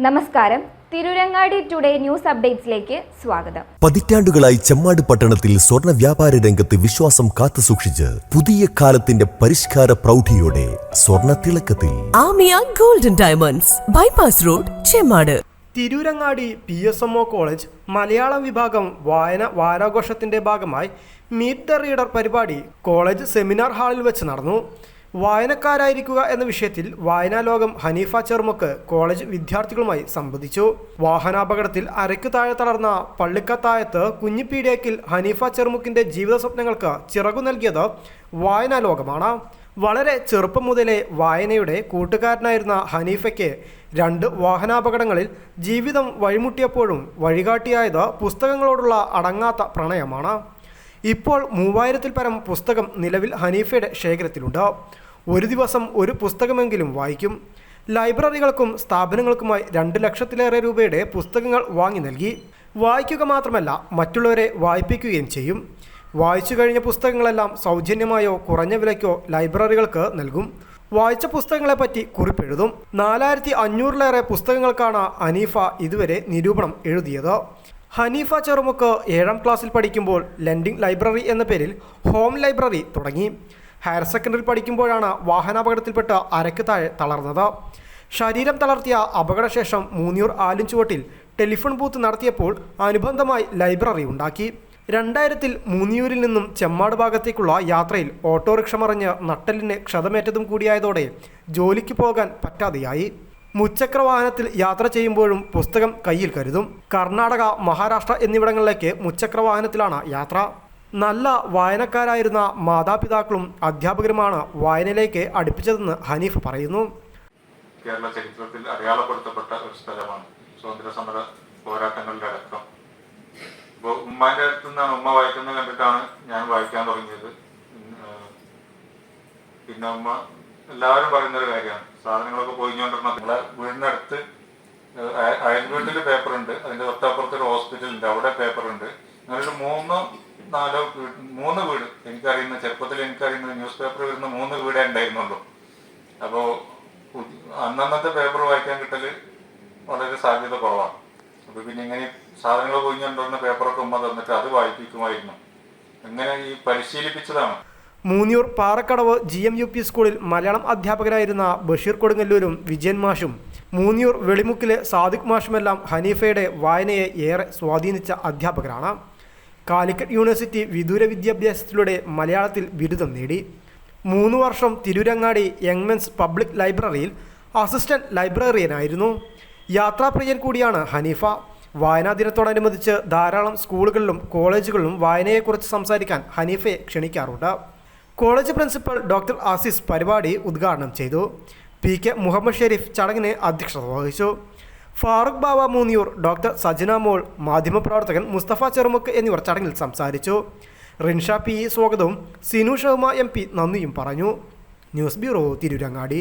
നമസ്കാരം. Tirurangadi today news അപ്ഡേറ്റ്സിലേക്ക് സ്വാഗതം. പതിറ്റാണ്ടുകളായി ചെമ്മാട് പട്ടണത്തിൽ സ്വർണ്ണ വ്യാപാര രംഗത്ത് വിശ്വാസം കാത്തുസൂക്ഷിച്ച് പുതിയ കാലത്തിന്റെ പരിഷ്കാര പ്രൗഢിയോടെ സ്വർണ്ണ തിളക്കത്തിൽ Amiya golden diamonds, bypass road, Chemmad. Tirurangadi PSMO college Malayalam വിഭാഗം വായന വാരാഘോഷത്തിന്റെ ഭാഗമായി മീറ്റ് ദ റീഡർ പരിപാടി കോളേജ് സെമിനാർ ഹാളിൽ വെച്ച് നടന്നു. വായനക്കാരായിരിക്കുക എന്ന വിഷയത്തിൽ വായനാ ലോകം ഹനീഫ ചെറുമുക്ക് കോളേജ് വിദ്യാർത്ഥികളുമായി സംവദിച്ചു. വാഹനാപകടത്തിൽ അരയ്ക്കു താഴെ തളർന്ന പള്ളിക്കത്തായത്ത് കുഞ്ഞിപ്പീഡിയക്കിൽ ഹനീഫ ചെറുമുക്കിന്റെ ജീവിത സ്വപ്നങ്ങൾക്ക് ചിറകു നൽകിയത് വായനാ ലോകമാണ്. വളരെ ചെറുപ്പം മുതലേ വായനയുടെ കൂട്ടുകാരനായിരുന്ന ഹനീഫയ്ക്ക് 2 വാഹനാപകടങ്ങളിൽ ജീവിതം വഴിമുട്ടിയപ്പോഴും വഴികാട്ടിയായത് പുസ്തകങ്ങളോടുള്ള അടങ്ങാത്ത പ്രണയമാണ്. ഇപ്പോൾ 3000-ൽ പരം പുസ്തകം നിലവിൽ ഹനീഫയുടെ ശേഖരത്തിലുണ്ട്. ഒരു ദിവസം ഒരു പുസ്തകമെങ്കിലും വായിക്കും. ലൈബ്രറികൾക്കും സ്ഥാപനങ്ങൾക്കുമായി 2 ലക്ഷത്തിലേറെ രൂപയുടെ പുസ്തകങ്ങൾ വാങ്ങി നൽകി. വായിക്കുക മാത്രമല്ല, മറ്റുള്ളവരെ വായിപ്പിക്കുകയും ചെയ്യും. വായിച്ചു കഴിഞ്ഞ പുസ്തകങ്ങളെല്ലാം സൗജന്യമായോ കുറഞ്ഞ വിലയ്ക്കോ ലൈബ്രറികൾക്ക് നൽകും. വായിച്ച പുസ്തകങ്ങളെപ്പറ്റി കുറിപ്പെഴുതും. 4500-ലേറെ പുസ്തകങ്ങൾക്കാണ് ഹനീഫ ഇതുവരെ നിരൂപണം എഴുതിയത്. ഹനീഫ ചെറുമുക്ക് 7ാം ക്ലാസ്സിൽ പഠിക്കുമ്പോൾ ലെൻഡിംഗ് ലൈബ്രറി എന്ന പേരിൽ ഹോം ലൈബ്രറി തുടങ്ങി. ഹയർ സെക്കൻഡറി പഠിക്കുമ്പോഴാണ് വാഹനാപകടത്തിൽപ്പെട്ട് അരയ്ക്ക് താഴെ തളർന്നത്. ശരീരം തളർത്തിയ അപകടശേഷം മൂന്നിയൂർ ആലിൻചുവട്ടിൽ ടെലിഫോൺ ബൂത്ത് നടത്തിയപ്പോൾ അനുബന്ധമായി ലൈബ്രറി ഉണ്ടാക്കി. 2000-ൽ മൂന്നിയൂരിൽ നിന്നും ചെമ്മാട് ഭാഗത്തേക്കുള്ള യാത്രയിൽ ഓട്ടോറിക്ഷ മറിഞ്ഞ് നട്ടെല്ലിന് ക്ഷതമേറ്റതും കൂടിയായതോടെ ജോലിക്ക് പോകാൻ പറ്റാതെയായി. മുച്ചക്ര വാഹനത്തിൽ യാത്ര ചെയ്യുമ്പോഴും പുസ്തകം കയ്യിൽ കരുതും. കർണാടക, മഹാരാഷ്ട്ര എന്നിവിടങ്ങളിലേക്ക് മുച്ചക്ര വാഹനത്തിലാണ് യാത്ര. നല്ല വായനക്കാരായിരുന്ന മാതാപിതാക്കളും അധ്യാപകരുമാണ് വായനയിലേക്ക് അടുപ്പിച്ചതെന്ന് ഹനീഫ് പറയുന്നു. കേരള ചരിത്രത്തിൽ അടയാളപ്പെടുത്തപ്പെട്ട ഒരു സ്ഥലമാണ് സ്വാതന്ത്ര്യ സമര പോരാട്ടങ്ങളുടെ അടക്കം. ഇപ്പോൾ ഉമ്മാന്റെ അടുത്ത് നിന്നാണ്, ഉമ്മ വായിക്കുന്നത് കണ്ടിട്ടാണ് ഞാൻ വായിക്കാൻ തുടങ്ങിയത്. പിന്നെ ഉമ്മ എല്ലാവരും പറയുന്നൊരു കാര്യമാണ്, സാധനങ്ങളൊക്കെ പോയിക്കൊണ്ടിരുന്നത് നമ്മളെ വീടിനടുത്ത് അയൽ വീട്ടിൽ പേപ്പറുണ്ട്, അതിൻ്റെ തൊട്ടപ്പുറത്തൊരു ഹോസ്പിറ്റലുണ്ട്, അവിടെ പേപ്പറുണ്ട്. അങ്ങനൊരു 3 വീട് എനിക്കറിയുന്ന, ചെറുപ്പത്തിൽ എനിക്കറിയുന്ന ന്യൂസ് പേപ്പർ വരുന്ന 3 വീടേ ഉണ്ടായിരുന്നുള്ളൂ. അപ്പോൾ അന്നന്നത്തെ പേപ്പർ വായിക്കാൻ കിട്ടൽ വളരെ സാധ്യത കുറവാണ്. അപ്പോൾ പിന്നെ ഇങ്ങനെ സാധനങ്ങൾ പോയിക്കൊണ്ടിരുന്ന പേപ്പറൊക്കെ ഉമ്മ തന്നിട്ട് അത് വായിപ്പിക്കുമായിരുന്നു. അങ്ങനെ ഈ പരിശീലിപ്പിച്ചതാണ്. മൂന്നിയൂർ പാറക്കടവ് GMUP സ്കൂളിൽ മലയാളം അധ്യാപകരായിരുന്ന ബഷീർ കൊടുങ്ങല്ലൂരും വിജയൻ മാഷും മൂന്നിയൂർ വെളിമുക്കിലെ സാദിഖ് മാഷുമെല്ലാം ഹനീഫയുടെ വായനയെ ഏറെ സ്വാധീനിച്ച അധ്യാപകരാണ്. കാലിക്കറ്റ് യൂണിവേഴ്സിറ്റി വിദൂര വിദ്യാഭ്യാസത്തിലൂടെ മലയാളത്തിൽ ബിരുദം നേടി. 3 വർഷം തിരൂരങ്ങാടി യങ് മെൻസ് പബ്ലിക് ലൈബ്രറിയിൽ അസിസ്റ്റന്റ് ലൈബ്രറിയനായിരുന്നു. യാത്രാപ്രിയൻ കൂടിയാണ് ഹനീഫ. വായനാ ദിനത്തോടനുബന്ധിച്ച് ധാരാളം സ്കൂളുകളിലും കോളേജുകളിലും വായനയെക്കുറിച്ച് സംസാരിക്കാൻ ഹനീഫയെ ക്ഷണിക്കാറുണ്ട്. കോളേജ് പ്രിൻസിപ്പൽ ഡോക്ടർ ആസിസ് പരിപാടി ഉദ്ഘാടനം ചെയ്തു. PK മുഹമ്മദ് ഷെരീഫ് ചടങ്ങിന് അധ്യക്ഷത വഹിച്ചു. ഫാറൂഖ് ബാവ മൂന്നിയൂർ, ഡോക്ടർ സജന മോൾ, മാധ്യമപ്രവർത്തകൻ മുസ്തഫ ചെറുമുക്ക് എന്നിവർ ചടങ്ങിൽ സംസാരിച്ചു. റിൻഷ PE സ്വാഗതവും സിനു ഷഹ്മ MP നന്ദിയും പറഞ്ഞു. News bureau, Tirurangadi.